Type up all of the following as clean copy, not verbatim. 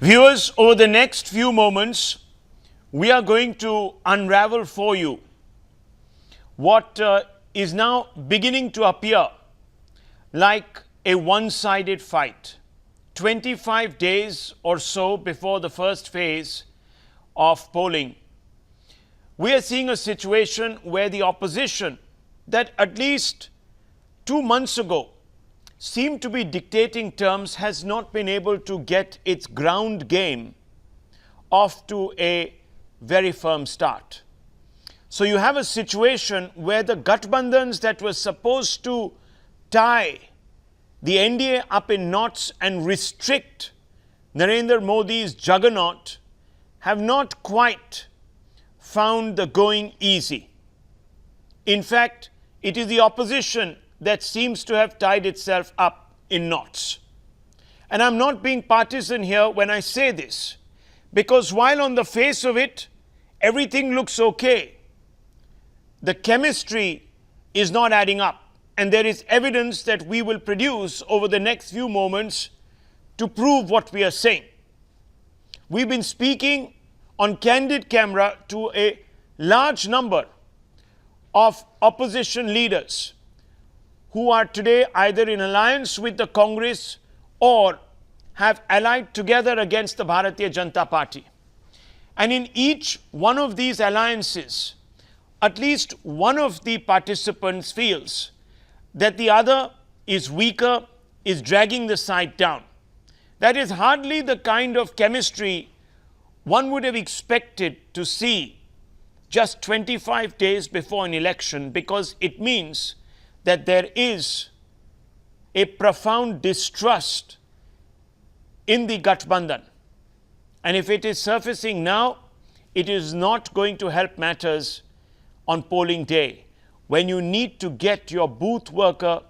Viewers, over the next few moments, we are going to unravel for you what is now beginning to appear like a one-sided fight. 25 days or so before the first phase of polling, we are seeing a situation where the opposition that at least 2 months ago seemed to be dictating terms has not been able to get its ground game off to a very firm start. So you have a situation where the Gathbandhans that were supposed to tie the NDA up in knots and restrict Narendra Modi's juggernaut have not quite found the going easy. In fact, it is the opposition that seems to have tied itself up in knots. And I'm not being partisan here when I say this, because while on the face of it, everything looks okay, the chemistry is not adding up. And there is evidence that we will produce over the next few moments to prove what we are saying. We've been speaking on candid camera to a large number of opposition leaders who are today either in alliance with the Congress or have allied together against the Bharatiya Janata Party. And in each one of these alliances, at least one of the participants feels that the other is weaker, is dragging the side down. That is hardly the kind of chemistry one would have expected to see just 25 days before an election, because it means that there is a profound distrust in the Gathbandhan. And if it is surfacing now, it is not going to help matters on polling day, when you need to get your booth worker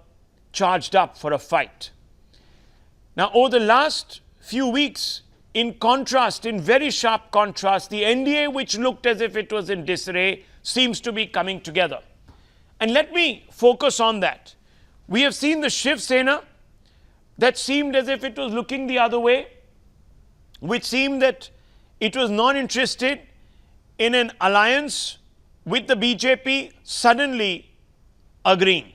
charged up for a fight. Now, over the last few weeks, in contrast, in very sharp contrast, the NDA, which looked as if it was in disarray, seems to be coming together. And let me focus on that. We have seen the Shiv Sena that seemed as if it was looking the other way, which seemed that it was not interested in an alliance with the BJP, suddenly agreeing.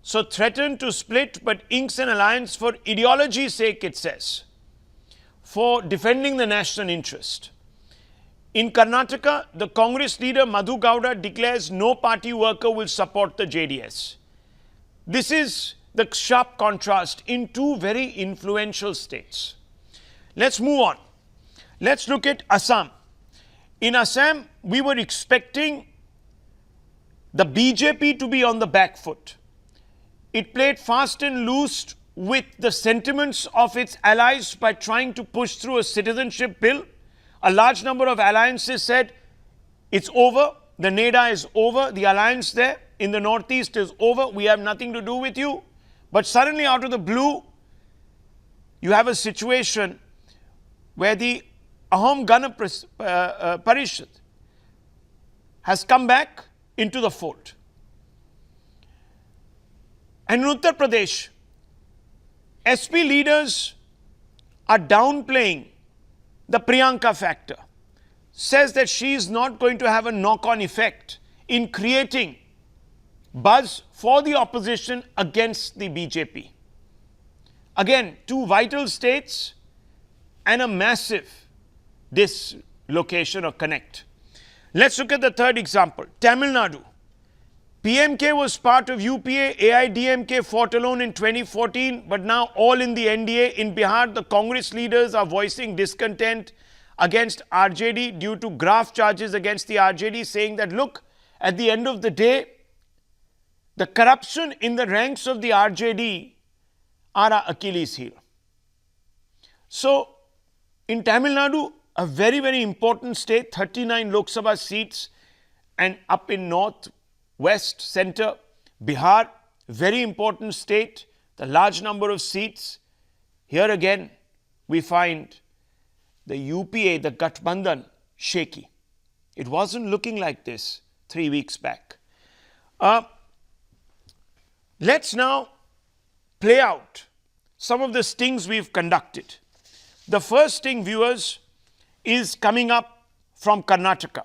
So threatened to split, but inks an alliance for ideology's sake, it says, for defending the national interest. In Karnataka, the Congress leader Madhu Gowda declares no party worker will support the JDS. This is the sharp contrast in two very influential states. Let's move on. Let's look at Assam. In Assam, we were expecting the BJP to be on the back foot. It played fast and loose with the sentiments of its allies by trying to push through a citizenship bill. A large number of alliances said, it's over, the NEDA is over, the alliance there in the northeast is over, we have nothing to do with you. But suddenly out of the blue, you have a situation where the Ahom Gana Parishad has come back into the fold. And in Uttar Pradesh, SP leaders are downplaying the Priyanka factor, says that she is not going to have a knock-on effect in creating buzz for the opposition against the BJP. Again, two vital states and a massive dislocation or connect. Let's look at the third example, Tamil Nadu. PMK was part of UPA, AIDMK fought alone in 2014, but now all in the NDA. In Bihar, the Congress leaders are voicing discontent against RJD due to graft charges against the RJD, saying that, look, at the end of the day, the corruption in the ranks of the RJD are our Achilles heel. So, in Tamil Nadu, a very, very important state, 39 Lok Sabha seats, and up in north, west, center, Bihar, very important state, the large number of seats. Here again, we find the UPA, the Gathbandhan, shaky. It wasn't looking like this 3 weeks back. Let's now play out some of the stings we've conducted. The first sting, viewers, is coming up from Karnataka.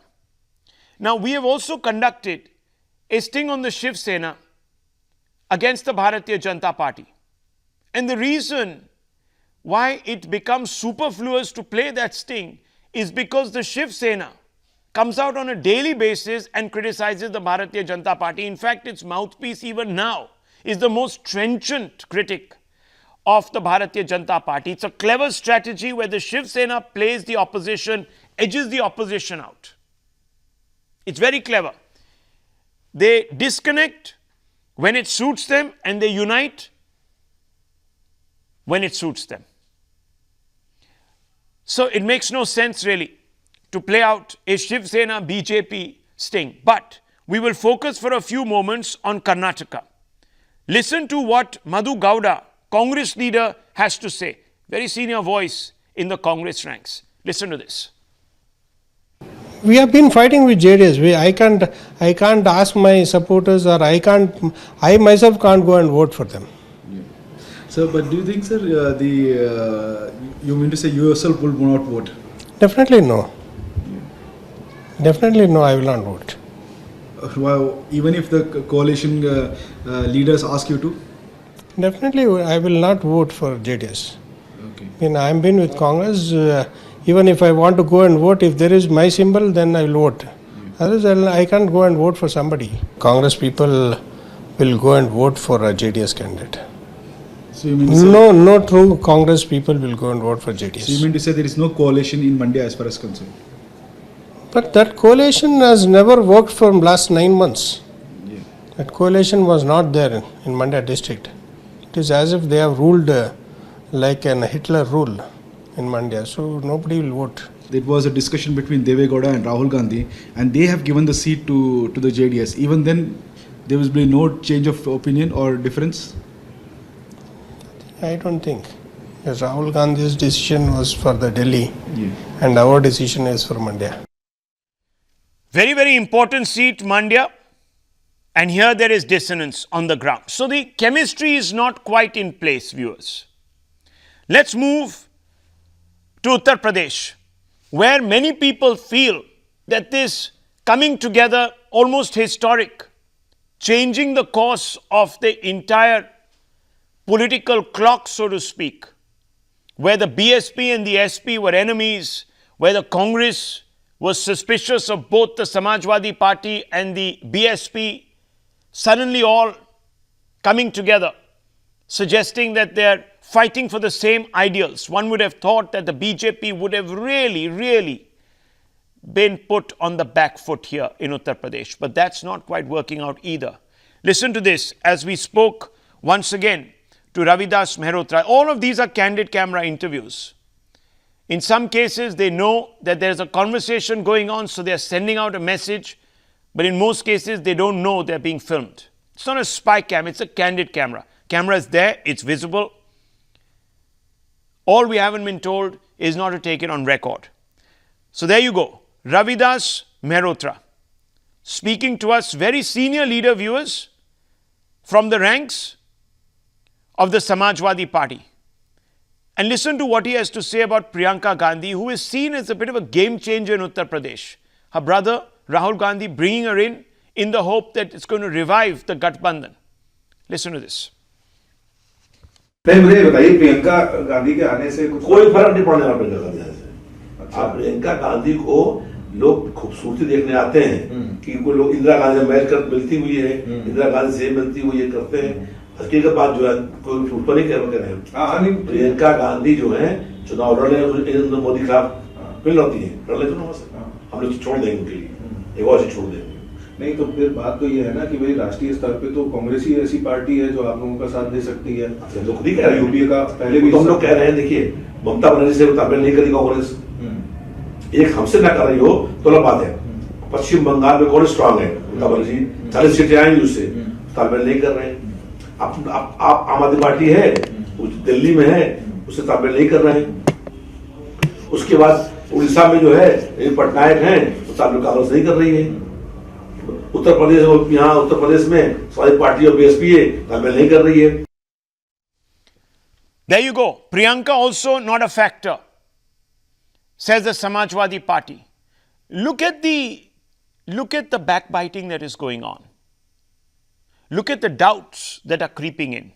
Now, we have also conducted a sting on the Shiv Sena against the Bharatiya Janata Party. And the reason why it becomes superfluous to play that sting is because the Shiv Sena comes out on a daily basis and criticizes the Bharatiya Janata Party. In fact, its mouthpiece even now is the most trenchant critic of the Bharatiya Janata Party. It's a clever strategy where the Shiv Sena plays the opposition, edges the opposition out. It's very clever. They disconnect when it suits them and they unite when it suits them. So it makes no sense really to play out a Shiv Sena BJP sting. But we will focus for a few moments on Karnataka. Listen to what Madhu Gowda, Congress leader, has to say. Very senior voice in the Congress ranks. Listen to this. We have been fighting with JDS. I can't ask my supporters, or I myself can't go and vote for them. Yeah. So, but do you think, sir, you mean to say you yourself will not vote? Definitely no. Yeah. Definitely no, I will not vote. Well, even if the coalition leaders ask you to? Definitely I will not vote for JDS. Okay. I have been with Congress. Even if I want to go and vote, if there is my symbol, then I will vote. Otherwise, I can't go and vote for somebody. Congress people will go and vote for a JDS candidate. So you mean to say no true Congress people will go and vote for JDS. So you mean to say there is no coalition in Mandya as far as concerned? But that coalition has never worked for last 9 months. Yeah. That coalition was not there in Mandya district. It is as if they have ruled like an Hitler rule in Mandya. So nobody will vote. There was a discussion between Deve Gowda and Rahul Gandhi, and they have given the seat to the JDS. Even then, there will be no change of opinion or difference? I don't think. Yes, Rahul Gandhi's decision was for the Delhi, Yeah. and our decision is for Mandya. Very, very important seat, Mandya. And here there is dissonance on the ground. So the chemistry is not quite in place, viewers. Let's move to Uttar Pradesh, where many people feel that this coming together, almost historic, changing the course of the entire political clock, so to speak, where the BSP and the SP were enemies, where the Congress was suspicious of both the Samajwadi Party and the BSP, suddenly all coming together, suggesting that they're fighting for the same ideals. One would have thought that the BJP would have really been put on the back foot here in Uttar Pradesh. But that's not quite working out either. Listen to this as we spoke once again to Ravidas Mehrotra. All of these are candid camera interviews. In some cases, they know that there's a conversation going on, so they're sending out a message. But in most cases, they don't know they're being filmed. It's not a spy cam, it's a candid camera. Camera is there, it's visible. All we haven't been told is not to take it on record. So there you go. Ravidas Mehrotra speaking to us, very senior leader, viewers, from the ranks of the Samajwadi Party. And listen to what he has to say about Priyanka Gandhi, who is seen as a bit of a game changer in Uttar Pradesh. Her brother, Rahul Gandhi, bringing her in the hope that it's going to revive the Gathbandhan. Listen to this. नहीं मुझे बताइए प्रियंका गांधी के आने से कोई फर्क नहीं पड़ने वाला प्रियंका गांधी आने से। आप प्रियंका गांधी को लोग खूबसूरती देखने आते हैं कि कोई लोग इंदिरा गांधी मिलती हुई है, इंदिरा गांधी से मिलती हुई ये करते हैं। हकीकत बात जो है कोई झूठ पर नहीं कह रहे हैं। प्रियंका गांधी जो है चुनाव लड़ रहे नरेंद्र मोदी के खिलाफ फिर लड़ती है, लड़ ले चुनाव से हम लोग छोड़ देंगे उनके लिए, एक और से छोड़ देंगे। नहीं तो फिर बात तो ये है ना कि भाई राष्ट्रीय स्तर पे तो कांग्रेस ही ऐसी पार्टी है जो आप लोगों का साथ दे सकती है। तो खुद ही कह रहे हैं यूपीए का पहले भी हम लोग कह रहे हैं। देखिए ममता बनर्जी से तालमेल नहीं करी कांग्रेस, एक हमसे ना कर रही हो तो अलग बात है। पश्चिम बंगाल में कौन स्ट्रांग है? ममता बनर्जी 40 सीटें आएंगी उससे, तालमेल नहीं कर रहे हैं। आप आम आदमी पार्टी है, दिल्ली में है, उससे तालमेल नहीं कर रहे हैं। उसके बाद उड़ीसा में जो है पटनायक है, तो तालमेल कांग्रेस नहीं कर रही है। उत्तर प्रदेश, यहाँ उत्तर प्रदेश में सारी पार्टी और बीएसपी है, तालमेल नहीं कर रही है। There you go. Priyanka also not a factor says the Samajwadi Party. Look at the backbiting that is going on. Look at the doubts that are creeping in.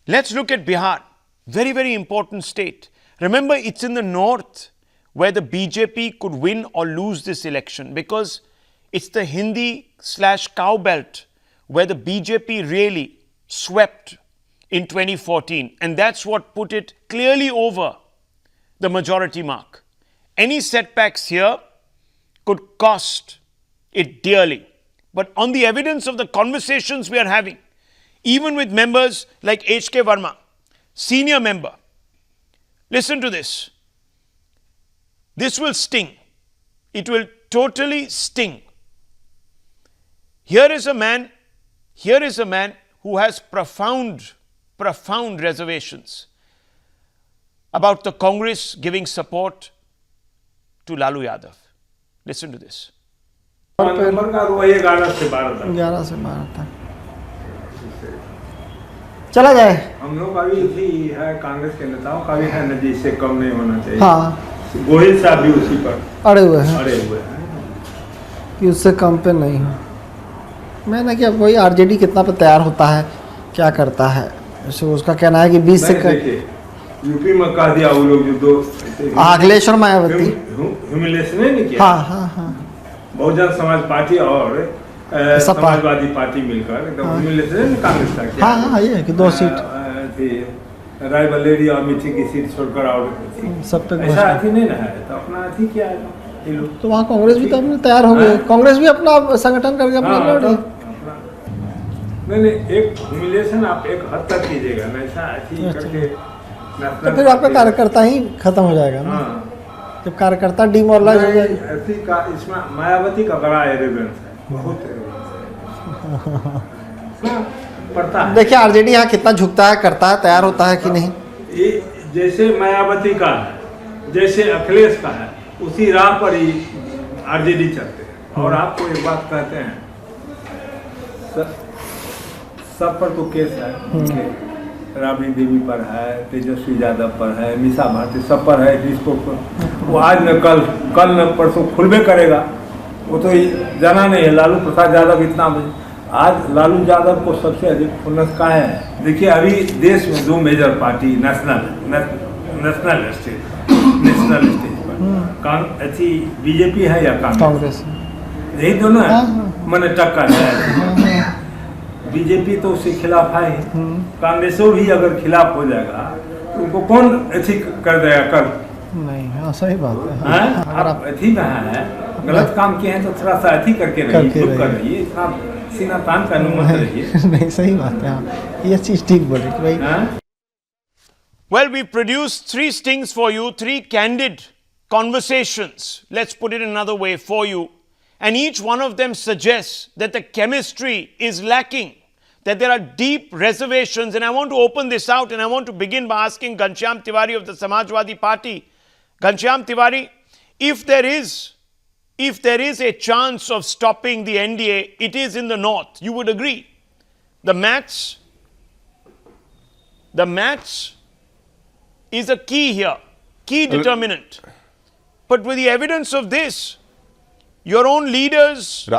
Let's look at Bihar, very, very important state. Remember, it's in the north where the BJP could win or lose this election, because it's the Hindi/cow belt where the BJP really swept in 2014, and that's what put it clearly over the majority mark. Any setbacks here could cost it dearly. But on the evidence of the conversations we are having, even with members like H.K. Verma, senior member, listen to this. This will sting. It will totally sting. Here is a man who has profound reservations about the Congress giving support to Lalu Yadav. Listen to this. 11 से 12 तक चला जाए। हम लोग का भी उसी है, कांग्रेस के नेताओं का भी है न, जिससे कम नहीं होना चाहिए। हाँ, गोहिल साहब भी उसी पर अड़े हुए हैं हैं कि उससे कम पे नहीं हो। मैंने क्या, वही आरजेडी कितना पे तैयार होता है, क्या करता है। जैसे उसका कहना है कि 20 से यूपी में कह दिया वो लोग जो दो अखिलेश और मायावती ह्यूमिलेशन नहीं किया। हाँ बहुजन समाज पार्टी और समाजवादी पार्टी मिलकर एकदम ह्यूमिलेशन कांग्रेस का किया। हाँ, ये है कि 2 सीट रायबरेली और मिठी की सीट छोड़कर और सब पे ऐसा अथी नहीं ना है, तो अपना अथी क्या है ये लोग। तो वहाँ कांग्रेस भी तो अपने तैयार हो गए। कांग्रेस भी अपना संगठन करके अपना लड़ रही। नहीं, एक ह्यूमिलेशन आप एक हद तक कीजिएगा ना, ऐसा अथी करके तो फिर आपका कार्यकर्ता ही खत्म हो जाएगा ना। जब कार्यकर्ता डिमोरलाइज हो जाएगा। ऐसी का इसमें मायावती का बड़ा एरोगेंस है, बहुत पड़ता है। देखिए आरजेडी यहाँ कितना झुकता है, करता है, तैयार होता है कि नहीं। ये जैसे मायावती का है, जैसे अखिलेश का है, उसी राह पर ही आरजेडी चलते हैं। और आपको एक बात कहते हैं, सब पर तो केस है, राबड़ी देवी पर है, तेजस्वी यादव पर है, मीसा भारती, सब पर है। जिसको वो आज न कल न परसों खुलबे करेगा, वो तो जाना नहीं है। लालू प्रसाद यादव इतना आज लालू यादव को सबसे अधिक खुन्नस का है। देखिए अभी देश में 2 मेजर पार्टी नेशनल स्टेज पर अच्छी बीजेपी है या कांग्रेस, यही दोनों है। मैंने टक्कर है, बीजेपी तो उससे खिलाफ है, कांग्रेसों भी अगर खिलाफ हो जाएगा तो उनको कौन अथी कर देगा कल? नहीं, हाँ सही बात है। अगर आप अथी में है, गलत काम किए हैं तो थोड़ा सा अथी करके रहिए, चुप कर रहिए, इतना सीना तान का मत रहिए। नहीं सही बात है, ये चीज ठीक बोले कि भाई। Well, we produced 3 stings for you, 3 candid conversations, let's put it another way, for you. And each one of them suggests that the chemistry is lacking, that there are deep reservations. And I want to open this out, and I want to begin by asking Ghanshyam Tiwari of the Samajwadi Party. Ghanshyam Tiwari, if there is a chance of stopping the NDA, it is in the north. You would agree? The maths is a key here, key determinant. But with the evidence of this, your own leaders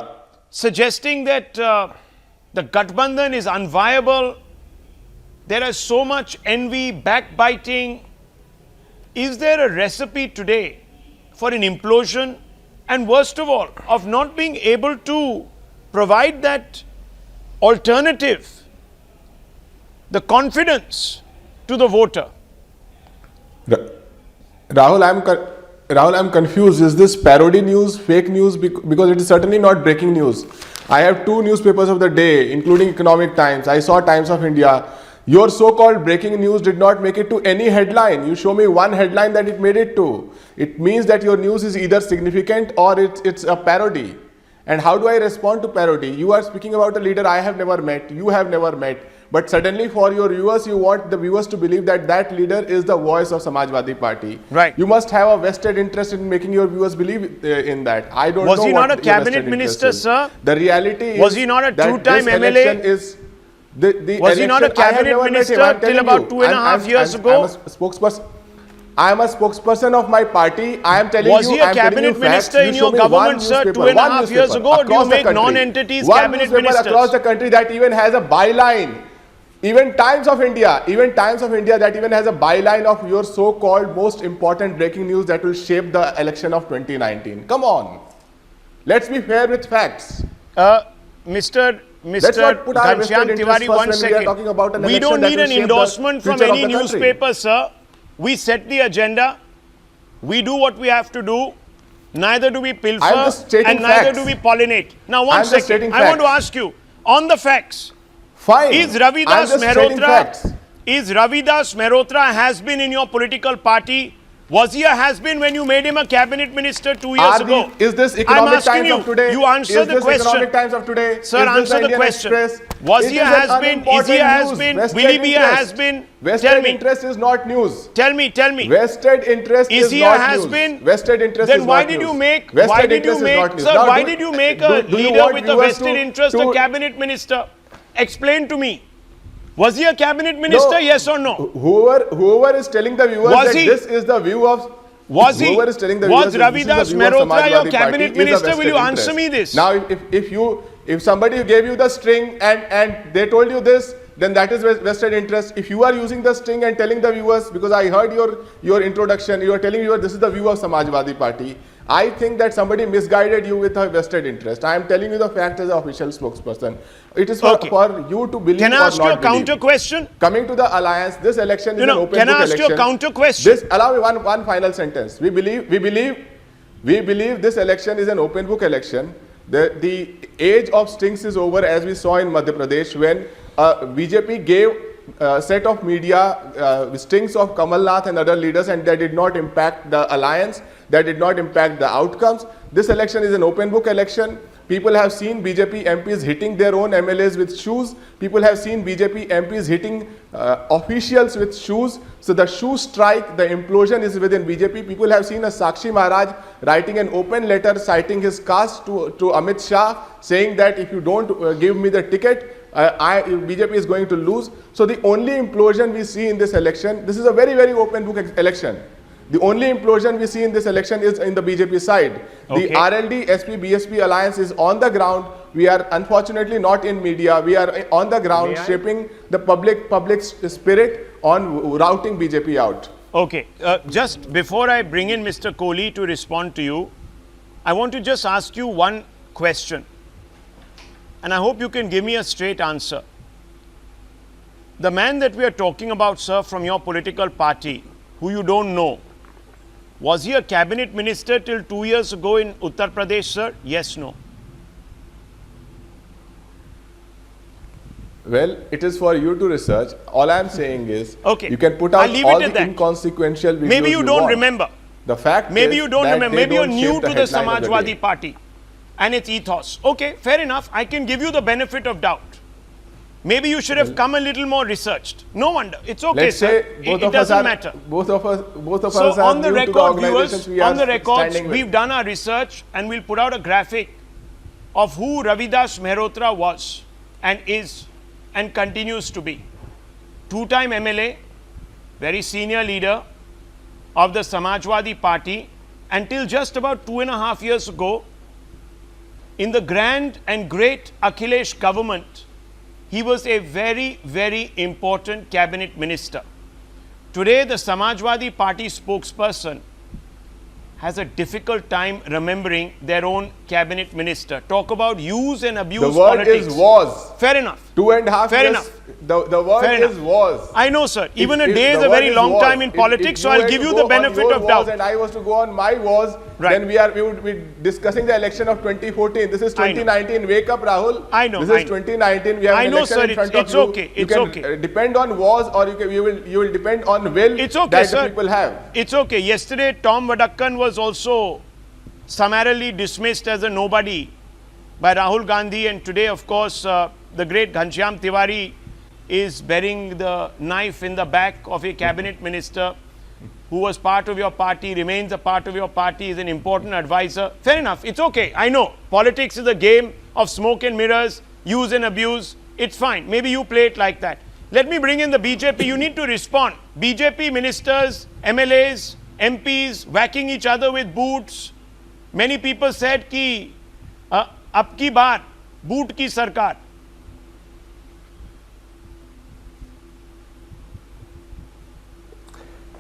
suggesting that the Gathbandhan is unviable, there is so much envy, backbiting. Is there a recipe today for an implosion? And worst of all, of not being able to provide that alternative, the confidence to the voter? Rahul, I'm confused. Is this parody news, fake news? Because it is certainly not breaking news. I have 2 newspapers of the day, including Economic Times. I saw Times of India. Your so-called breaking news did not make it to any headline. You show me one headline that it made it to. It means that your news is either significant or it's a parody. And how do I respond to parody? You are speaking about a leader I have never met, you have never met. But suddenly for your viewers, you want the viewers to believe that that leader is the voice of Samajwadi Party. Right. You must have a vested interest in making your viewers believe in that. I don't know. Was he not a cabinet minister, sir? The reality is. Was he not a two-time MLA? Was he not a cabinet minister till about 2.5 years ago? I am a spokesperson of my party. I am telling Was you. he a I am telling cabinet you facts. minister You in show your me government, one sir, newspaper, 2.5 years ago, or do you across the make country. non-entities One cabinet newspaper ministers? across the country that even has a byline. Even Times of India that even has a byline of your so-called most important breaking news that will shape the election of 2019. Come on. Let's be fair with facts. Mr. Let's not put our vested Ghanshyam interest Tiwari, first one when we are talking second. about an We election don't that need will an shape the endorsement from future of any the country. newspaper, sir. We set the agenda. We do what we have to do. Neither do we pilfer I'm just stating and neither facts. do we pollinate. Now, one I'm just second. stating I want to facts. ask you, on the facts, Fine. is I'm Ravidas just stating facts. Mehrotra, is Ravidas Mehrotra has been in your political party? Was he a has-been when you made him a cabinet minister 2 years ago? Is this I'm economic asking times you. of today? You answer Is the this question. Economic times of today? Sir, Is this answer the Indian question. Express? Was It he a is an has-been? Is he unimportant a has-been? news. Vested Will he be a interest. has-been? Vested Tell me. interest is not news. Tell me. Vested interest Is is he not a has-been? news. Vested interest Then is why not did news. you make? Vested Why did interest you is make? not news. Sir, Now, why did you make a do you leader want with a viewers vested interest a cabinet minister? Explain to me. Was he a cabinet minister? No. Yes or no? Whoever is telling the viewers Was that he? this is the view of Was he? whoever is telling the Was viewers that this is Ravidas the view of Mehrotra your Samajwadi cabinet Party is a minister? Will you vested answer me interest. this? Now, if somebody gave you the string and they told you this, then that is vested interest. If you are using the string and telling the viewers, because I heard your introduction, you are telling viewers this is the view of Samajwadi Party. I think that somebody misguided you with a vested interest. I am telling you the fact as an official spokesperson. It is for you to believe Can I or ask you a not believe. counter question? Coming to the alliance, this election is an open Can book I ask election. you a counter question? Allow me one final sentence. We believe this election is an open book election. The age of strings is over, as we saw in Madhya Pradesh when BJP gave a set of media strings of Kamal Nath and other leaders, and that did not impact the alliance, that did not impact the outcomes. This election is an open book election. People have seen BJP MPs hitting their own MLAs with shoes. People have seen BJP MPs hitting officials with shoes. So the shoe strike, the implosion is within BJP. People have seen a Sakshi Maharaj writing an open letter citing his caste to Amit Shah, saying that if you don't give me the ticket, BJP is going to lose. So the only implosion we see in this election, this is a very, very open book election. The only implosion we see in this election is in the BJP side. Okay. The RLD, SP, BSP alliance is on the ground. We are unfortunately not in media. We are on the ground shaping the public spirit on routing BJP out. Okay. Just before I bring in Mr. Kohli to respond to you, I want to just ask you one question. And I hope you can give me a straight answer. The man that we are talking about, sir, from your political party, who you don't know, was he a cabinet minister till 2 years ago in Uttar Pradesh, sir? Yes, no? Well, it is for you to research. All I am saying is, okay, you can put out leave all it at the that. Inconsequential videos Maybe you don't want. remember. The fact Maybe is you don't that remember. they Maybe you're don't new shape to the headline of the day. Samajwadi Party and its ethos. Okay, fair enough. I can give you the benefit of doubt. Maybe you should have come a little more researched. No wonder. It's okay, Let's sir. say both It of us doesn't are matter. both of us So are on the new to record, organizations viewers, we are on the records, standing with. we've done our research and we'll put out a graphic of who Ravidas Mehrotra was and is and continues to be. Two-time MLA, very senior leader of the Samajwadi Party, until just about 2.5 years ago, in the grand and great Akhilesh government, he was a very, very important cabinet minister. Today, the Samajwadi Party spokesperson has a difficult time remembering their own cabinet minister. Talk about use and abuse The word politics. is was. Fair enough. 2.5 Fair years. enough. The word Fair is enough. was. I know, sir. Even a If day is the a word very long was. time in politics, so I'll give you the benefit of doubt. And I was to go on my was, Right. then we would be discussing the election of 2014. This is I know. 2019. Wake up, Rahul. I know, This I is know. 2019. We have I an know, election sir, in front it's of you. okay, You it's can okay. depend on was, or you will depend on will. It's okay, that sir. the people have. It's okay. Yesterday, Tom Vadakkan was also summarily dismissed as a nobody by Rahul Gandhi, and today, of course, the great Ghanshyam Tiwari is bearing the knife in the back of a cabinet minister who was part of your party, remains a part of your party, is an important advisor. Fair enough. It's okay. I know. Politics is a game of smoke and mirrors, use and abuse. It's fine. Maybe you play it like that. Let me bring in the BJP. You need to respond. BJP ministers MLAs, MPs whacking each other with boots. Many people said कि अब की बार boot की सरकार.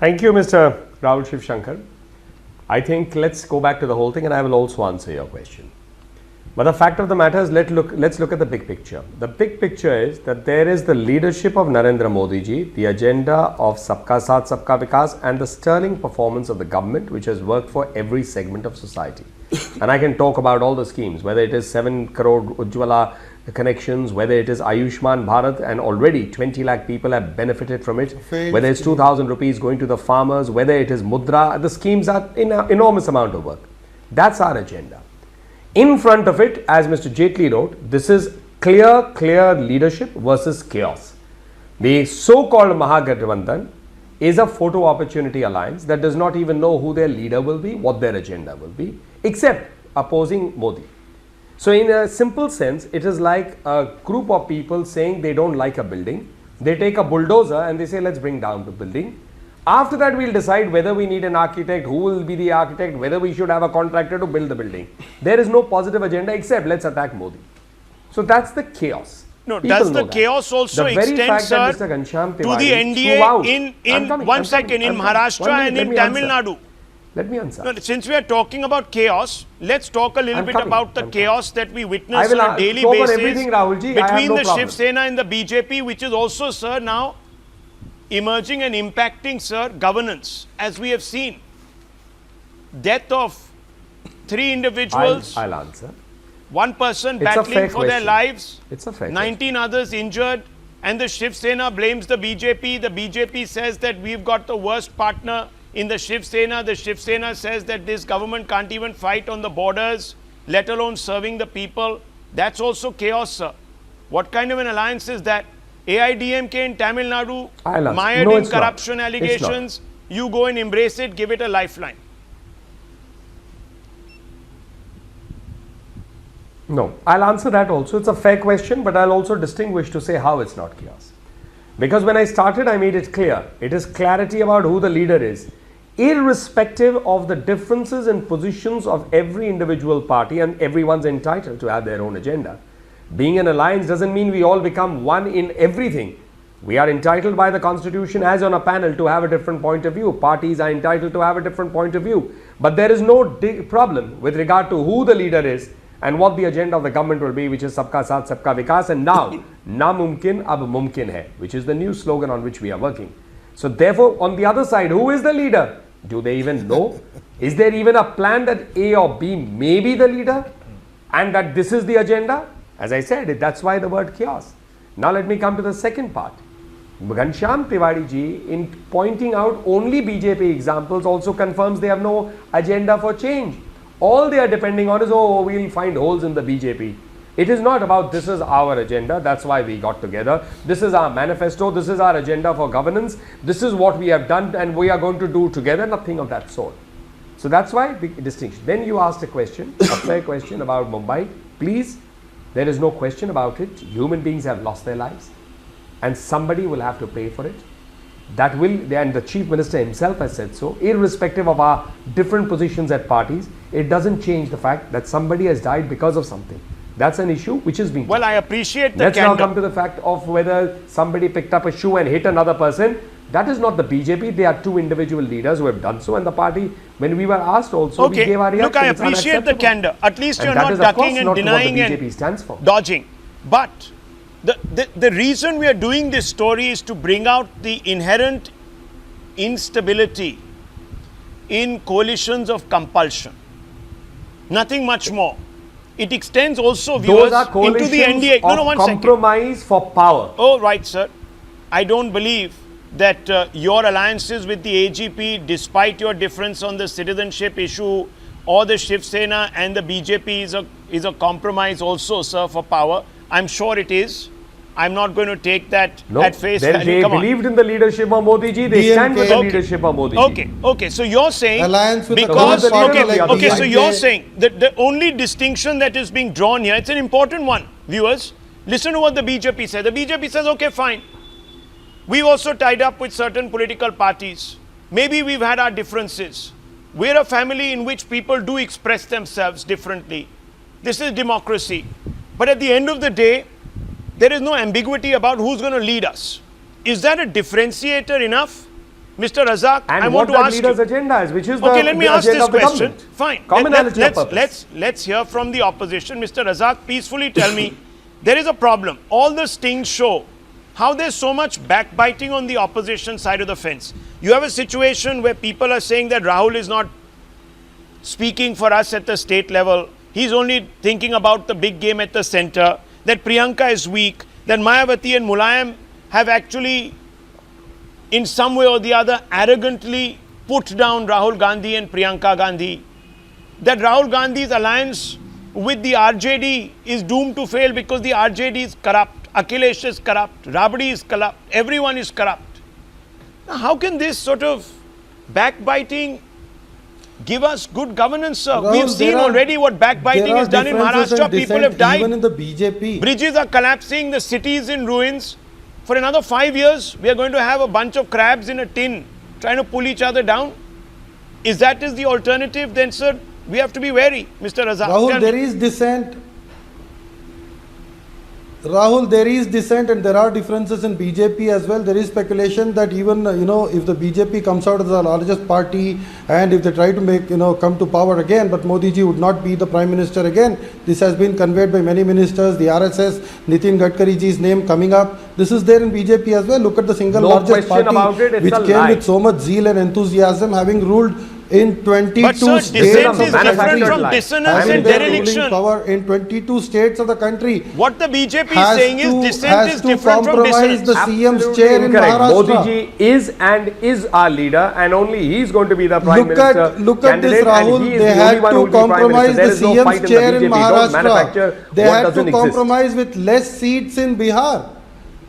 Thank you, Mr. Rahul Shivshankar. I think let's go back to the whole thing, and I will also answer your question. But the fact of the matter is, let's look at the big picture. The big picture is that there is the leadership of Narendra Modi ji, the agenda of Sabka Saath, Sabka Vikas, and the sterling performance of the government, which has worked for every segment of society. And I can talk about all the schemes, whether it is 7 crore Ujjwala connections, whether it is Ayushman Bharat, and already 20 lakh people have benefited from it, whether it's 2,000 rupees going to the farmers, whether it is Mudra, the schemes are in an enormous amount of work. That's our agenda. In front of it, as Mr. Jaitley wrote, this is clear leadership versus chaos. The so-called Mahagathbandhan is a photo opportunity alliance that does not even know who their leader will be, what their agenda will be, except opposing Modi. So in a simple sense, it is like a group of people saying they don't like a building. They take a bulldozer and they say, let's bring down the building. After that, we'll decide whether we need an architect, who will be the architect, whether we should have a contractor to build the building. There is no positive agenda except let's attack Modi. So that's the chaos. No, People does the know chaos that. also The very extend, fact sir, that Mr. Ghanshyam to the Tiwari NDA throughout- in I'm coming, in Maharashtra and in Tamil Nadu? Let me answer. No, since we are talking about chaos, let's talk a little I'm bit coming, about the I'm chaos that we I witness will on a daily go for basis everything, Rahulji. I have between no the problem. Shiv Sena and the BJP, which is also, sir, now emerging and impacting, sir, governance, as we have seen. Death of 3 individuals, I'll answer. 1 person It's a fair battling for their question. lives, It's a fair 19 others injured, and the Shiv Sena blames the BJP. The BJP says that we've got the worst partner in the Shiv Sena. The Shiv Sena says that this government can't even fight on the borders, let alone serving the people. That's also chaos, sir. What kind of an alliance is that? AIDMK in Tamil Nadu, I'll answer. mired No, in it's not. corruption It's not. allegations. You go and embrace it, give it a lifeline. No, I'll answer that also. It's a fair question, but I'll also distinguish to say how it's not chaos. Because when I started, I made it clear. It is clarity about who the leader is, irrespective of the differences in positions of every individual party, and everyone's entitled to have their own agenda. Being an alliance doesn't mean we all become one in everything. We are entitled by the constitution, as on a panel, to have a different point of view. Parties are entitled to have a different point of view. But there is no problem with regard to who the leader is and what the agenda of the government will be, which is Sabka Saath, Sabka Vikas, and now, Na Mumkin, Ab Mumkin Hai, which is the new slogan on which we are working. So therefore, on the other side, who is the leader? Do they even know? Is there even a plan that A or B may be the leader and that this is the agenda? As I said, that's why the word chaos. Now let me come to the second part. Ghanshyam Tiwari ji, in pointing out only BJP examples, also confirms they have no agenda for change. All they are depending on is, oh, we'll find holes in the BJP. It is not about this is our agenda, that's why we got together. This is our manifesto, this is our agenda for governance, this is what we have done and we are going to do together, nothing of that sort. So that's why the distinction. Then you asked a question, a fair question about Mumbai. Please, there is no question about it. Human beings have lost their lives and somebody will have to pay for it. That will, and the Chief Minister himself has said so, irrespective of our different positions at parties, it doesn't change the fact that somebody has died because of something. That's an issue which is being Well, I appreciate the Let's candor. now come to the fact of whether somebody picked up a shoe and hit another person. That is not the BJP. They are 2 individual leaders who have done so, and the party, when we were asked also, we Okay, gave our reaction. look, I It's appreciate the unacceptable. candor. At least And you're that not is, of course, ducking and not what the denying BJP and stands for. dodging. But the reason we are doing this story is to bring out the inherent instability in coalitions of compulsion. Nothing much more. It extends also, viewers, Those are into coalitions the NDA. of No, 1 second. compromise for power. Oh, right, sir. I don't believe that your alliances with the AGP, despite your difference on the citizenship issue or the Shiv Sena and the BJP, is a compromise also, sir, for power. I'm sure it is. I'm not going to take that No, at face they value. Come on. believed in the leadership of Modi ji. They stand with the Okay. leadership of Modi ji. Okay. So you're saying Alliance with the because Congress party like okay. So BJP. you're saying that the only distinction that is being drawn here, it's an important one, viewers. Listen to what the BJP said. The BJP says, okay, fine. We've also tied up with certain political parties. maybe we've had our differences. We're a family in which people do express themselves differently. This is democracy. But at the end of the day, there is no ambiguity about who's going to lead us. Is that a differentiator enough? Mr. Razak, And I want to ask leader's you. agenda is, which is Okay, the let me the ask agenda this of the question. government. Fine. Commonality of purpose. Let's hear from the opposition. Mr. Razak, peacefully tell me, there is a problem. All the stings show how there's so much backbiting on the opposition side of the fence. You have a situation where people are saying that Rahul is not speaking for us at the state level. He's only thinking about the big game at the center. That Priyanka is weak. That Mayawati and Mulayam have actually, in some way or the other, arrogantly put down Rahul Gandhi and Priyanka Gandhi. That Rahul Gandhi's alliance with the RJD is doomed to fail because the RJD is corrupt. Akhilesh is corrupt. Rabdi is corrupt. Everyone is corrupt. Now, how can this sort of backbiting give us good governance, sir? Rahul, We've seen already what backbiting is done in Maharashtra. People have died. Even in the BJP. Bridges are collapsing. The city is in ruins. For another 5 years, we are going to have a bunch of crabs in a tin trying to pull each other down. Is that the alternative? Then, sir, we have to be wary, Mr. Razak. Rahul, there is dissent. Rahul, there is dissent and there are differences in BJP as well. There is speculation that even, if the BJP comes out as the largest party and if they try to make, come to power again, but Modi ji would not be the Prime Minister again. This has been conveyed by many ministers, the RSS, Nitin Gadkari ji's name coming up. This is there in BJP as well. Look at the single largest party which came with so much zeal and enthusiasm, having ruled in 22 but sir, states dissent of the is different country. from dissonance Having and their ruling dereliction. power in 22 states of the country. What the BJP is saying is dissent is different from compromise dissonance. the CM's chair in Incorrect. Modi Maharashtra. ji is our leader, and only he is going to be the Prime Minister Look at this, candidate, and Rahul. he is They the only had one who to will be Prime compromise Minister. There the is no fight CM's in the chair in BJP. Don't manufacture Maharashtra. They what had doesn't to exist. compromise with less seats in Bihar.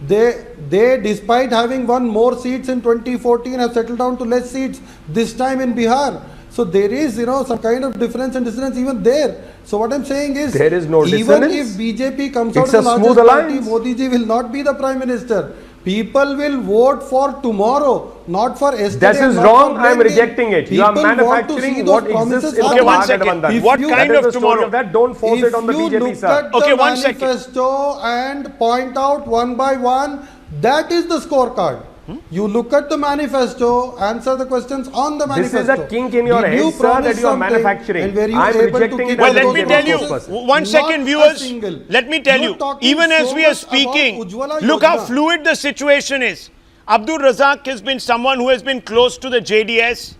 They, despite having won more seats in 2014, have settled down to less seats this time in Bihar. So there is, some kind of difference and dissonance even there. So what I'm saying is, there is no even dissonance. if BJP comes out It's as the a largest smooth party, alliance. Modi ji will not be the Prime Minister. People will vote for tomorrow, not for yesterday. That is not wrong. for I am blending. rejecting it. You are People want to see manufacturing those what promises exists in happen. Okay, the one Mahatma second. Gandhi. What If kind That of is the story tomorrow? of that. Don't force it on the If you BJP, look sir. at Okay, the 1 second. manifesto and point out one by one, that is the scorecard. You look at the manifesto, answer the questions on the This manifesto. is a kink in your Did head, you sir, promise that you are something manufacturing. and were you I am able to rejecting keep it Well, as let those me are tell you, promises. 1 second, Not a viewers. single. Let me tell You're you, talking even as so we are much about speaking, Ujjwala look how Yojana. fluid the situation is. Abdul Razak has been someone who has been close to the JDS,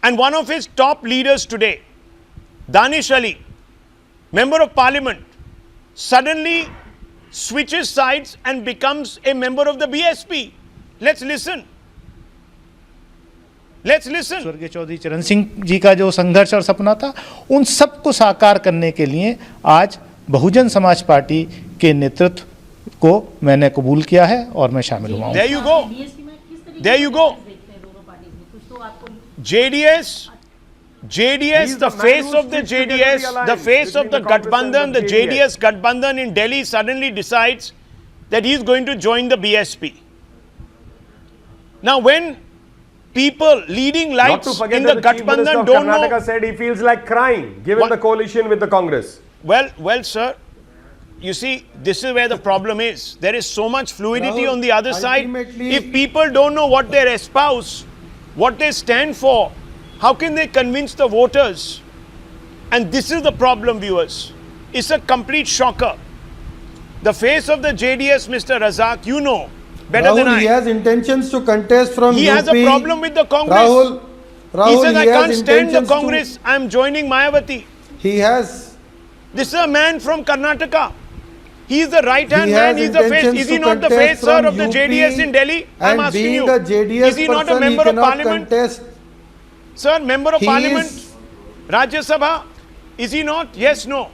and one of his top leaders today, Danish Ali, Member of Parliament, suddenly switches sides and becomes a member of the BSP. Let's listen. Let's listen. स्वर्गीय चौधरी चरण सिंह जी का जो संघर्ष और सपना था, उन सबको साकार करने के लिए आज बहुजन समाज पार्टी के नेतृत्व को मैंने कबूल किया है और मैं शामिल हुआ हूं। There you go. There you go. JDS, the face of the JDS, the face of the Gathbandhan, the JDS Gathbandhan in Delhi suddenly decides that he is going to join the BSP. Now, when people, leading Not to lights forget in that the the Chief Minister Gathbandhan of don't Karnataka know. said he feels like crying given What? the coalition with the Congress. Well, sir, you see, this is where the problem is. There is so much fluidity Rahul, on the other side. ultimately- If people don't know what they espouse, what they stand for, how can they convince the voters? And this is the problem, viewers. It's a complete shocker. The face of the JDS, Mr. Razak, you know better than Rahul, I. he has intentions to contest from He UP. has a problem with the Congress. Rahul, He says, I has can't stand the intentions to- Congress. I'm joining Mayawati. He has This is a man from Karnataka. He is the right-hand He man. has He is the face. intentions Is he to not the contest face, sir, from of the UP, JDS in Delhi? I'm and asking being you. a JDS Is he not a person, member he of cannot parliament? contest. Sir, member of He parliament, is- Rajya Sabha. Is he not? Yes, no.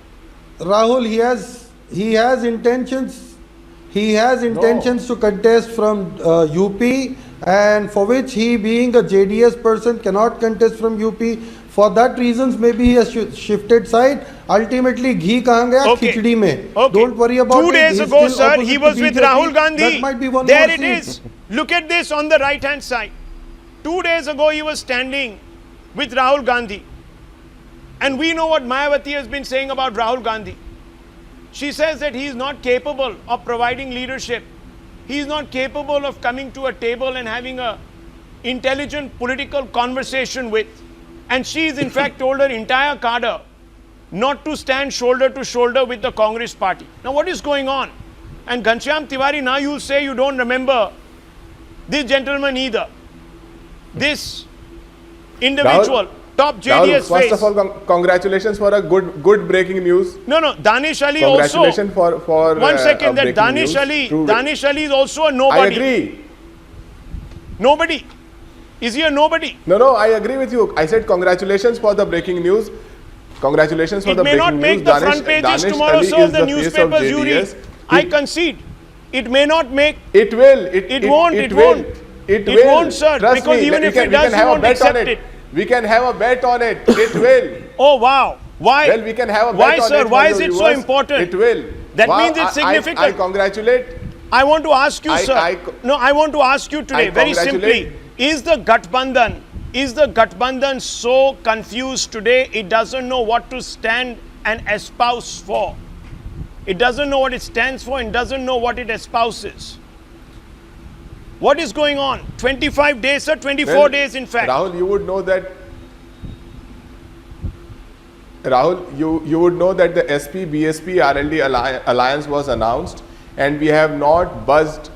Rahul, he has intentions. He has intentions to contest from UP, and for which he, being a JDS person, cannot contest from UP. For that reasons, maybe he has shifted side. Ultimately, ghee kahan gaya? Okay. Khichdi mein. Okay. Don't worry about 2 it. days He's ago, still sir, he opposite was to with BJP. Rahul Gandhi. That might be one There more it seat. is. Look at this on the right-hand side. 2 days ago he was standing with Rahul Gandhi. And we know what Mayawati has been saying about Rahul Gandhi. She says that he is not capable of providing leadership. He is not capable of coming to a table and having a intelligent political conversation with. And she is in fact told her entire cadre not to stand shoulder to shoulder with the Congress party. Now what is going on? And Ghanshyam Tiwari, now you'll say you don't remember this gentleman either. This individual, top JDS Rahul, face. first of all, congratulations for a good breaking news. No, Danish Ali also. Congratulations for one second, that Danish Ali is also a nobody. I agree. Nobody. Is he a nobody? No, I agree with you. I said congratulations for the breaking news. Congratulations for the breaking news. It may not make the front pages tomorrow, so of the newspapers you read. I concede. It may not make. It will. It won't. It won't, sir. Trust because me, even if it does, you won't accept it. We can have a bet on it. It will. Oh wow. Why? Well, we can have a bet Why, on sir? it. Why is it so important? It will. That means it's significant. I congratulate. I want to ask you, sir. I want to ask you today, very simply, is the Gathbandhan so confused today it doesn't know what to stand and espouse for? It doesn't know what it stands for and doesn't know what it espouses. What is going on? 25 days, sir, 24 days in fact. Rahul, you would know that. Rahul, you would know that the SP, BSP, RLD alliance was announced, and we have not budged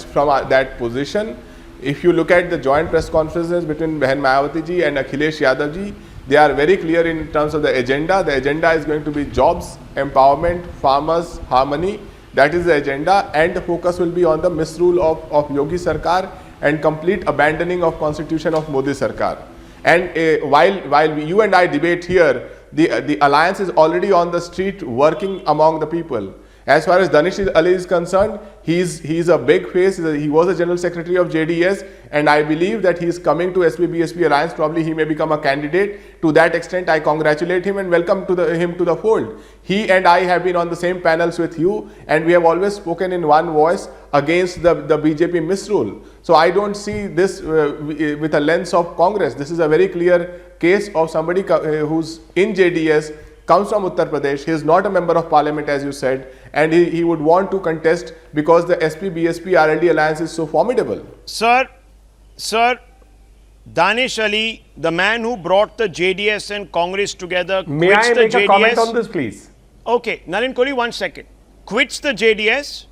from that position. If you look at the joint press conferences between Behan Mayawati ji and Akhilesh Yadav ji, they are very clear in terms of the agenda. The agenda is going to be jobs, empowerment, farmers, harmony. That is the agenda, and the focus will be on the misrule of Yogi Sarkar and complete abandoning of constitution of Modi Sarkar. And while you and I debate here, the alliance is already on the street working among the people. As far as Danish Ali is concerned, he's a big face. He was a general secretary of JDS, and I believe that he is coming to SP-BSP alliance. Probably he may become a candidate. To that extent, I congratulate him and welcome him to the fold. He and I have been on the same panels with you, and we have always spoken in one voice against the BJP misrule. So I don't see this with a lens of Congress. This is a very clear case of somebody who's in JDS, comes from Uttar Pradesh. He is not a member of parliament, as you said, and he would want to contest because the SP-BSP RLD alliance is so formidable. Sir, Danish Ali, the man who brought the JDS and Congress together, May I make a comment on this, please? Okay, Nalin Kohli, 1 second. Quits the JDS.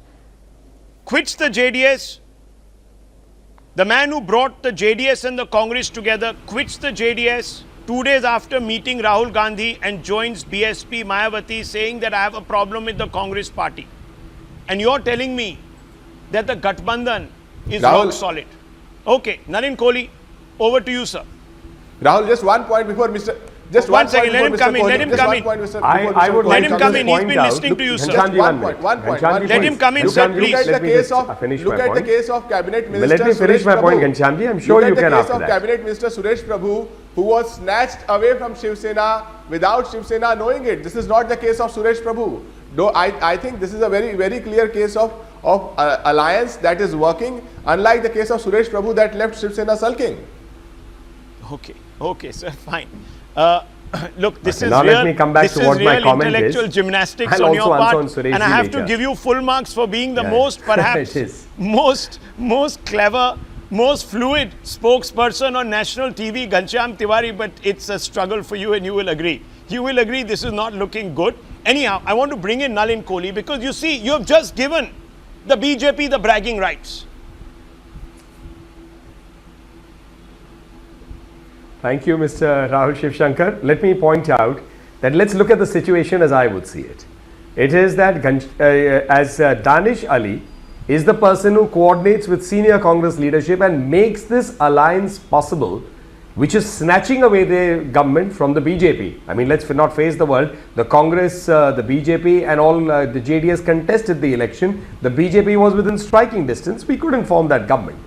The man who brought the JDS and the Congress together quits the JDS 2 days after meeting Rahul Gandhi and joins BSP Mayawati, saying that I have a problem with the Congress party. And you're telling me that the Gathbandhan is rock solid. Okay, Nalin Kohli, over to you, sir. Rahul, just 1 point before Mr. Just 1 second, let him come in. Let him come in. I would let him come in. He's been listening to you, sir. Just one point. Let him come in, sir, please. Look at the case of Cabinet Minister. Let me finish my point, Ghanshyamji. I'm sure you can after that. Look at the case of Cabinet Minister Suresh Prabhu, who was snatched away from Shiv Sena without Shiv Sena knowing it. This is not the case of Suresh Prabhu. Though I think this is a very clear case of alliance that is working, unlike the case of Suresh Prabhu that left Shiv Sena sulking. Okay, sir, fine. Look, this is now real, let me come back to what my comment intellectual is. gymnastics on your part, and I have to give you full marks for being the most, perhaps, most clever, most fluid spokesperson on national TV, Ghanshyam Tiwari, but it's a struggle for you, and you will agree. You will agree this is not looking good. Anyhow, I want to bring in Nalin Kohli, because you see, you have just given the BJP the bragging rights. Thank you, Mr. Rahul Shivshankar. Let me point out that let's look at the situation as I would see it. It is that Danish Ali is the person who coordinates with senior Congress leadership and makes this alliance possible, which is snatching away the government from the BJP. I mean, let's not face the world. The Congress, the BJP and all the JDS contested the election. The BJP was within striking distance. We couldn't form that government.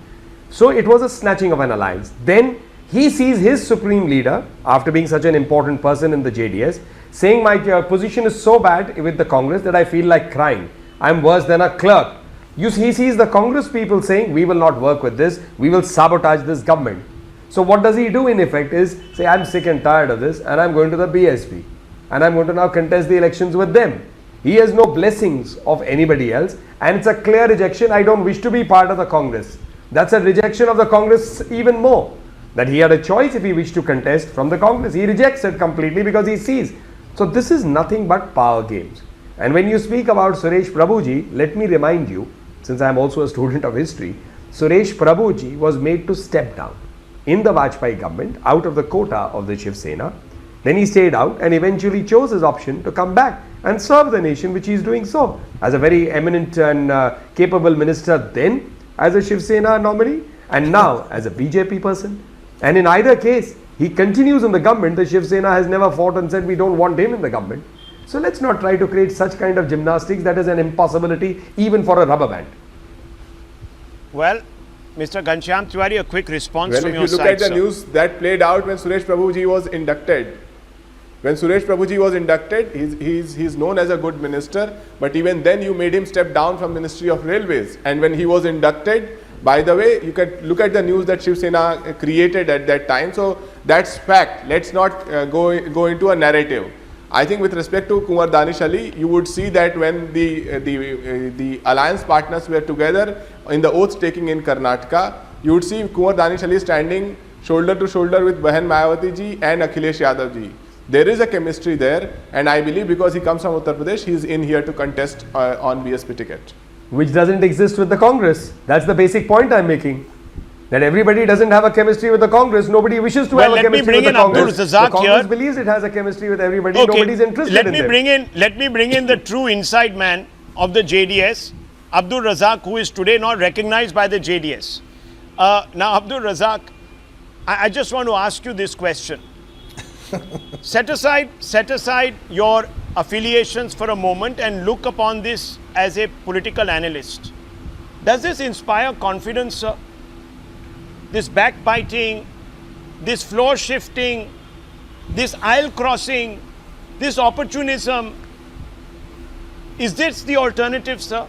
So it was a snatching of an alliance. Then he sees his supreme leader, after being such an important person in the JDS, saying my position is so bad with the Congress that I feel like crying. I'm worse than a clerk. He sees the Congress people saying, we will not work with this, we will sabotage this government. So what does he do in effect is say, I'm sick and tired of this and I'm going to the BSP and I'm going to now contest the elections with them. He has no blessings of anybody else and it's a clear rejection. I don't wish to be part of the Congress. That's a rejection of the Congress even more. That he had a choice if he wished to contest from the Congress. He rejects it completely because he sees. So this is nothing but power games. And when you speak about Suresh Prabhuji, let me remind you, since I am also a student of history, Suresh Prabhuji was made to step down in the Vajpayee government out of the quota of the Shiv Sena. Then he stayed out and eventually chose his option to come back and serve the nation, which he is doing so as a very eminent and capable minister then as a Shiv Sena nominee and now as a BJP person. And in either case, he continues in the government. The Shiv Sena has never fought and said we don't want him in the government. So let's not try to create such kind of gymnastics that is an impossibility even for a rubber band. Well, Mr. Ghanshyam Tiwari, a quick response from your side. Well, if you look at the news that played out when Suresh Prabhuji was inducted. When Suresh Prabhuji was inducted, he's known as a good minister, but even then you made him step down from Ministry of Railways. And when he was inducted, by the way, you can look at the news that Shiv Sena created at that time. So that's fact. Let's not go into a narrative. I think with respect to Kumar Danish Ali, you would see that when the alliance partners were together in the oath taking in Karnataka, you would see Kumar Danish Ali standing shoulder to shoulder with Bahan Mayawati ji and Akhilesh Yadav ji. There is a chemistry there, and I believe because he comes from Uttar Pradesh, he is in here to contest on BSP ticket. Which doesn't exist with the Congress. That's the basic point I'm making. That everybody doesn't have a chemistry with the Congress. Nobody wishes to have a chemistry with the Congress. The Congress believes it has a chemistry with everybody. Okay. Nobody's interested in it. Let me bring in the true inside man of the JDS, Abdul Razak, who is today not recognized by the JDS. Now, Abdul Razak, I just want to ask you this question. Set aside your affiliations for a moment and look upon this as a political analyst. Does this inspire confidence, sir? This backbiting, this floor shifting, this aisle crossing, this opportunism, is this the alternative, sir?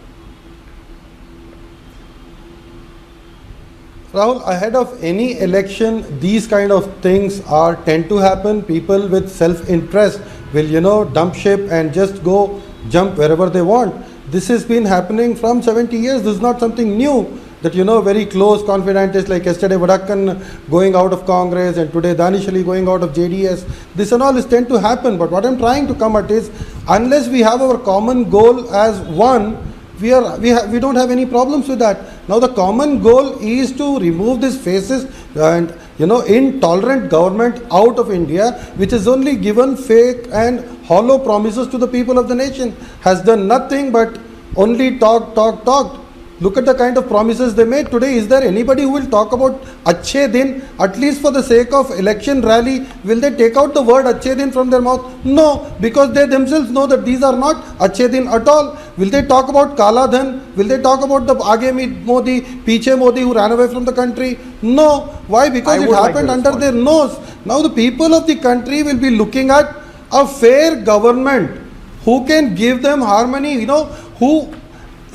Rahul, ahead of any election, these kind of things tend to happen. People with self-interest will, dump ship and just go jump wherever they want. This has been happening from 70 years. This is not something new. That very close confidants like yesterday Vadakkan going out of Congress and today Danish Ali going out of JDS. This and all is tend to happen. But what I'm trying to come at is, unless we have our common goal as one, we don't have any problems with that. Now the common goal is to remove these faces and intolerant government out of India, which has only given fake and hollow promises to the people of the nation, has done nothing but only talk. Look at the kind of promises they made today. Is there anybody who will talk about Achhe Din, at least for the sake of election rally? Will they take out the word Achhe Din from their mouth? No, because they themselves know that these are not Achhe Din at all. Will they talk about Kala Dhan? Will they talk about the Aage Modi, Piche Modi who ran away from the country? No. Why? Because it happened under their nose. Now the people of the country will be looking at a fair government who can give them harmony,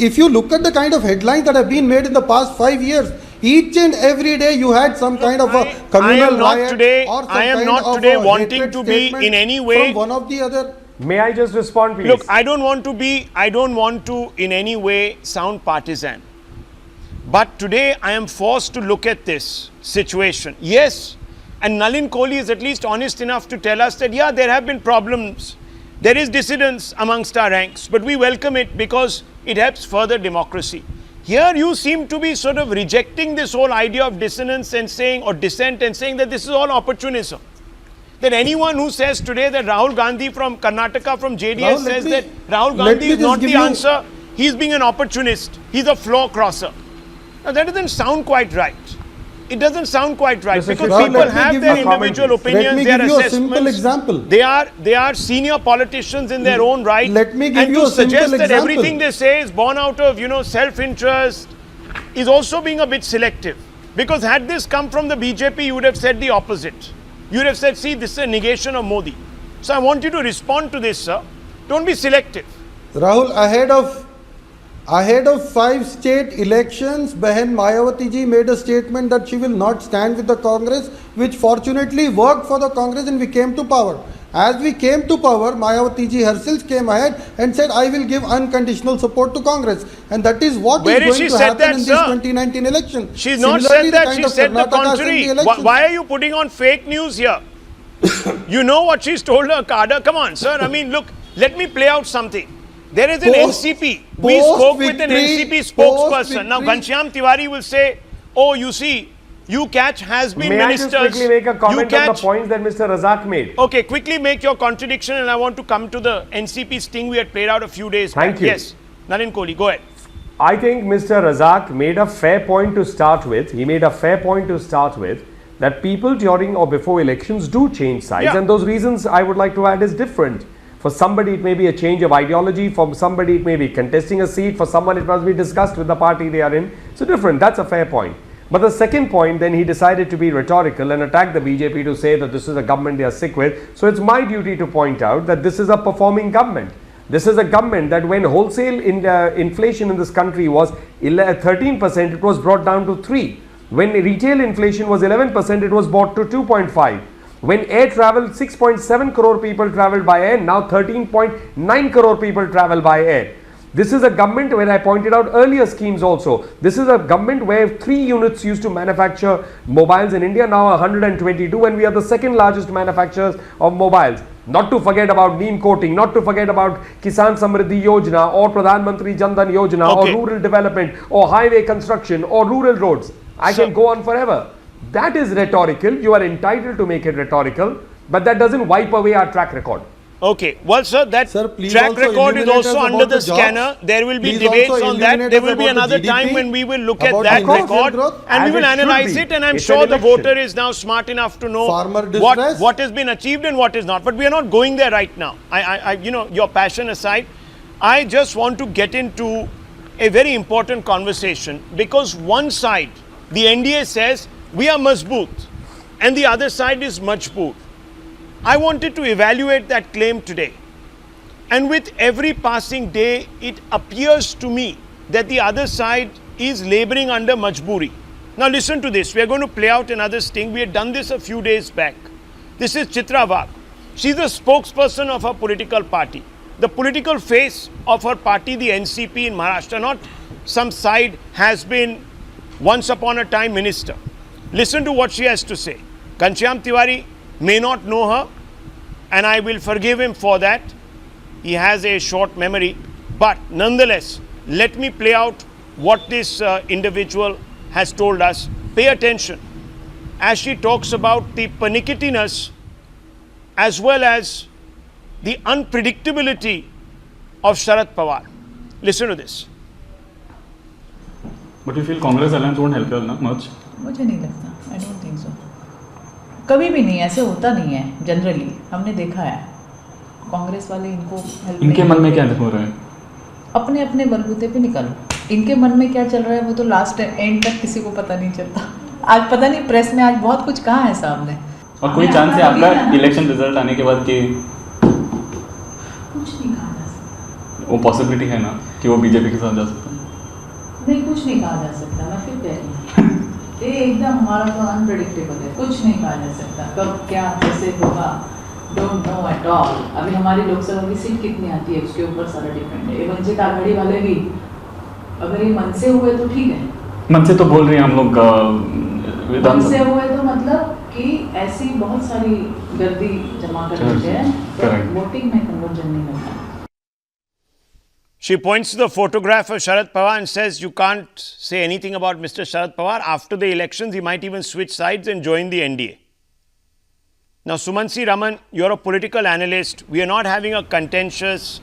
If you look at the kind of headlines that have been made in the past 5 years, each and every day you had some kind of a communal riot or some I am not today wanting to be in any way from one of the other. May I just respond, please? Look, I don't want to in any way sound partisan. But today I am forced to look at this situation. Yes, and Nalin Kohli is at least honest enough to tell us that, yeah, there have been problems. There is dissidence amongst our ranks, but we welcome it because it helps further democracy. Here you seem to be sort of rejecting this whole idea of dissonance and saying, or dissent, and saying that this is all opportunism. That anyone who says today that Rahul Gandhi from Karnataka, from JDS, says that Rahul Gandhi is not the answer, he's being an opportunist, he's a floor crosser. Now that doesn't sound quite right. It doesn't sound quite right, because people have their individual opinions, their assessments. Simple example. They are senior politicians in their own right. Let me give and you to a simple suggest that example. everything they say is born out of self-interest is also being a bit selective. Because had this come from the BJP, you would have said the opposite. You would have said, see, this is a negation of Modi. So I want you to respond to this, sir. Don't be selective. Rahul, ahead of Ahead of 5 state elections, Behan Mayawati ji made a statement that she will not stand with the Congress, which fortunately worked for the Congress and we came to power. As we came to power, Mayawati ji herself came ahead and said, I will give unconditional support to Congress. And that is what Where is is she going to said happen that, in this sir? 2019 election. She's not Similarly, said that, kind she of said the Karnataka contrary. Assembly elections. Why are you putting on fake news here? You know what she's told her cadre? Come on, sir. I mean, look, let me play out something. There is an NCP. We spoke with an NCP spokesperson. Now, Ghanshyam Tiwari will say, oh, you see, you catch has been ministers. May I just quickly make a comment on the catch. points that Mr. Razak made? Okay, quickly make your contradiction and I want to come to the NCP sting we had played out a few days back. Thank you. Yes, Nalin Kohli, go ahead. I think Mr. Razak made a fair point to start with. He made a fair point to start with that people during or before elections do change sides, Yeah. and those reasons I would like to add is different. For somebody it may be a change of ideology, for somebody it may be contesting a seat, for someone it must be discussed with the party they are in. So different, that's a fair point. But the second point, then he decided to be rhetorical and attack the BJP to say that this is a government they are sick with. So it's my duty to point out that this is a performing government. This is a government that when wholesale inflation in this country was 13%, it was brought down to 3%. When retail inflation was 11%, it was brought to 2.5%. When air travel, 6.7 crore people traveled by air, now 13.9 crore people travel by air. This is a government where I pointed out earlier schemes also. This is a government where 3 units used to manufacture mobiles in India, now 122, and we are the second largest manufacturers of mobiles. Not to forget about neem coating, not to forget about Kisan Samriddhi Yojana or Pradhan Mantri Jan Dhan Yojana or rural development or highway construction or rural roads. I can go on forever. That is rhetorical. You are entitled to make it rhetorical, but that doesn't wipe away our track record. Okay, well, sir, that please track also record is illuminate also us under about the the jobs. scanner. There will be Please debates also on that. illuminate There us will be about the another GDP, time when we will look at about that the industrial record growth, and we as will it should analyze be. it. And I'm It's sure an the election. voter is now smart enough to know Farmer distress. what has been achieved and what is not. But we are not going there right now. You know, your passion aside, I just want to get into a very important conversation because one side, the NDA says we are mazboot and the other side is majboot. I wanted to evaluate that claim today. And with every passing day, it appears to me that the other side is laboring under majboori. Now listen to this. We are going to play out another sting. We had done this a few days back. This is Chitra Wagh. She's the spokesperson of her political party. The political face of her party, the NCP in Maharashtra, not some side has been once upon a time minister. Listen to what she has to say. Ghanshyam Tiwari may not know her, and I will forgive him for that. He has a short memory, but nonetheless, let me play out what this individual has told us. Pay attention as she talks about the pernicketiness as well as the unpredictability of Sharad Pawar. Listen to this. But you feel Congress alliance won't help you all much? मुझे नहीं लगता. I don't think so. कभी भी नहीं, ऐसे होता नहीं है. जनरली हमने देखा है कांग्रेस वाले इनको हेल्प. इनके मन में क्या हो रहा है? अपने अपने बलबूते पे निकलो. इनके मन में क्या चल रहा है वो तो लास्ट एंड तक किसी को पता नहीं चलता. आज पता नहीं प्रेस में आज बहुत कुछ कहा है साहब ने. और कोई चांस है आपका इलेक्शन रिजल्ट आने के बाद कि कुछ नहीं कहा जा सकता. वो पॉसिबिलिटी है ना कि वो बीजेपी के साथ जा सकता है? नहीं, कुछ नहीं कहा जा सकता. मैं फिर कह रही हूँ ये एकदम हमारा तो अनप्रेडिक्टेबल है. कुछ नहीं कहा जा सकता. कब क्या कैसे होगा डोंट नो एट ऑल. अभी हमारी लोकसभा की सीट कितनी आती है उसके ऊपर सारा डिपेंड है. ये वंचित आघाड़ी वाले भी अगर ये मन से हुए तो ठीक है. मन से तो बोल रहे हैं हम लोग मन से हुए तो मतलब कि ऐसी बहुत सारी गर्दी जमा कर देते हैं वोटिंग में कन्वर्जन नहीं मिलता. She points to the photograph of Sharad Pawar and says you can't say anything about Mr. Sharad Pawar. After the elections, he might even switch sides and join the NDA. Now, Sumansi Raman, you're a political analyst. We are not having a contentious,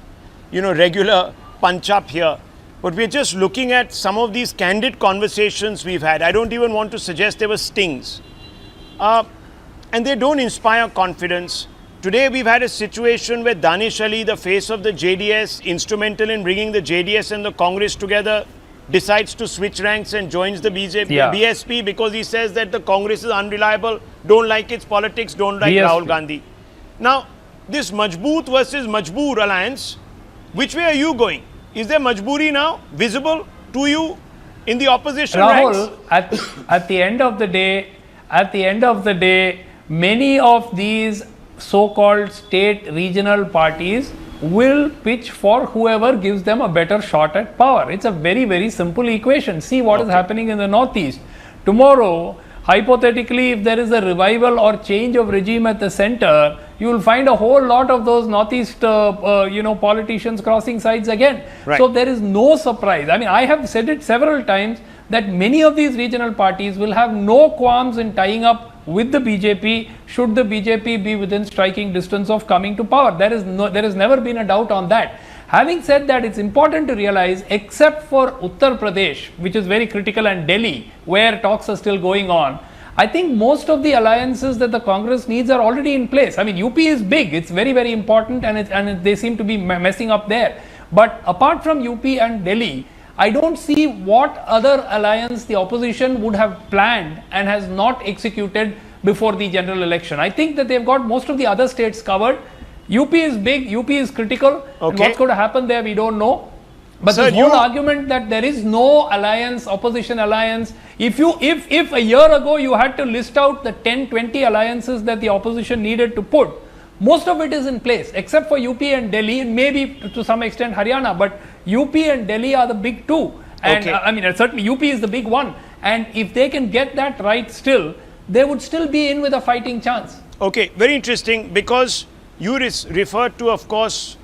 regular punch-up here. But we're just looking at some of these candid conversations we've had. I don't even want to suggest they were stings. And they don't inspire confidence. Today, we've had a situation where Danish Ali, the face of the JDS, instrumental in bringing the JDS and the Congress together, decides to switch ranks and joins the BSP because he says that the Congress is unreliable, don't like its politics, don't like Rahul Gandhi. Now, this Majboot versus Majboor alliance, which way are you going? Is there majburi now visible to you in the opposition Rahul, ranks? at the end of the day, many of these so-called state regional parties will pitch for whoever gives them a better shot at power. It's a very, very simple equation. See what is happening in the northeast. Tomorrow, hypothetically, if there is a revival or change of regime at the center, you will find a whole lot of those northeast politicians crossing sides again. Right. So there is no surprise. I mean, I have said it several times that many of these regional parties will have no qualms in tying up with the BJP should the BJP be within striking distance of coming to power. There has never been a doubt on that. Having said that, it's important to realize, except for Uttar Pradesh, which is very critical, and Delhi, where talks are still going on, I think most of the alliances that the Congress needs are already in place. I mean, UP is big, it's very, very important, and they seem to be messing up there. But apart from UP and Delhi, I don't see what other alliance the opposition would have planned and has not executed before the general election. I think that they've got most of the other states covered. UP is big, UP is critical, and what's going to happen there, we don't know. But the whole argument that there is no alliance, opposition alliance, if a year ago you had to list out the 10-20 alliances that the opposition needed to put, most of it is in place, except for UP and Delhi, and maybe to some extent Haryana, but UP and Delhi are the big two. And I mean, certainly UP is the big one. And if they can get that right still, they would still be in with a fighting chance. Okay, very interesting, because you referred to, of course,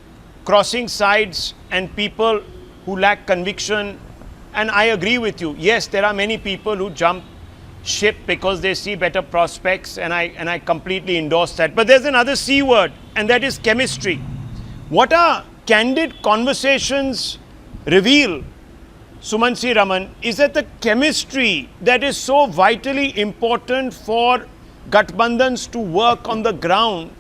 crossing sides and people who lack conviction, and I agree with you. Yes, there are many people who jump ship because they see better prospects, and I completely endorse that. But there's another C word, and that is chemistry. What our candid conversations reveal, Sumansi Raman, is that the chemistry that is so vitally important for Gathbandhans to work on the ground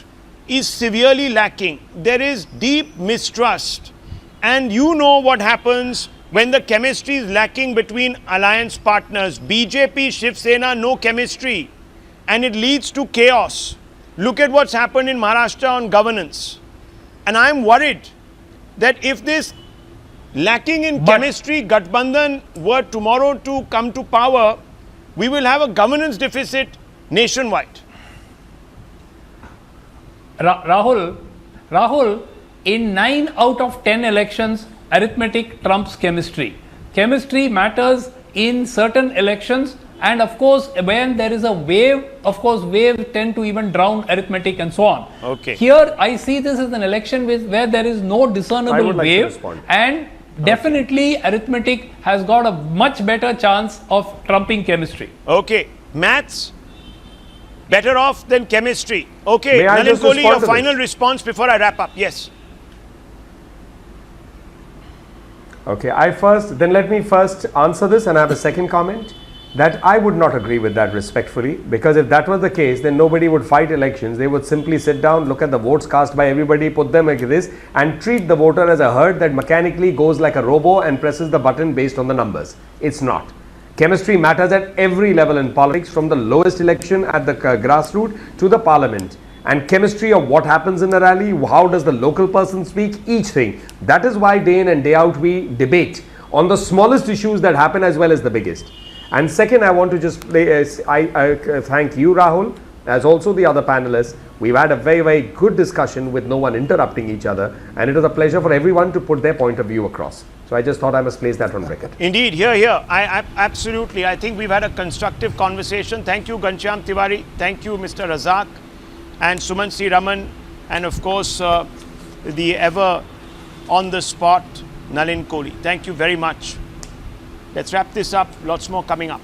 is severely lacking. There is deep mistrust, and you know what happens when the chemistry is lacking between alliance partners. BJP, Shiv Sena, no chemistry, and it leads to chaos. Look at what's happened in Maharashtra on governance. And I'm worried that if this lacking in chemistry Gathbandhan were tomorrow to come to power, we will have a governance deficit nationwide. Rahul, in 9 out of 10 elections, arithmetic trumps chemistry. Chemistry matters in certain elections, and of course, when there is a wave, waves tend to even drown arithmetic and so on. Okay. Here, I see this as an election where there is no discernible wave, and definitely arithmetic has got a much better chance of trumping chemistry. Okay. Maths, better off than chemistry. Okay. May I Nalin just Kohli, your respond to final this? response before I wrap up. Yes. Okay, let me first answer this, and I have a second comment that I would not agree with that respectfully, because if that was the case, then nobody would fight elections. They would simply sit down, look at the votes cast by everybody, put them like this, and treat the voter as a herd that mechanically goes like a robo and presses the button based on the numbers. It's not. Chemistry matters at every level in politics, from the lowest election at the grassroots to the parliament. And chemistry of what happens in the rally, how does the local person speak, each thing. That is why day in and day out we debate on the smallest issues that happen as well as the biggest. And second, I want to just thank you, Rahul, as also the other panelists. We've had a very, very good discussion with no one interrupting each other, and it was a pleasure for everyone to put their point of view across. So I just thought I must place that on record. Indeed, here. I absolutely. I think we've had a constructive conversation. Thank you, Ghanshyam Tiwari. Thank you, Mr. Razak and Sumansi Raman, and of course, the ever on the spot Nalin Kohli. Thank you very much. Let's wrap this up. Lots more coming up.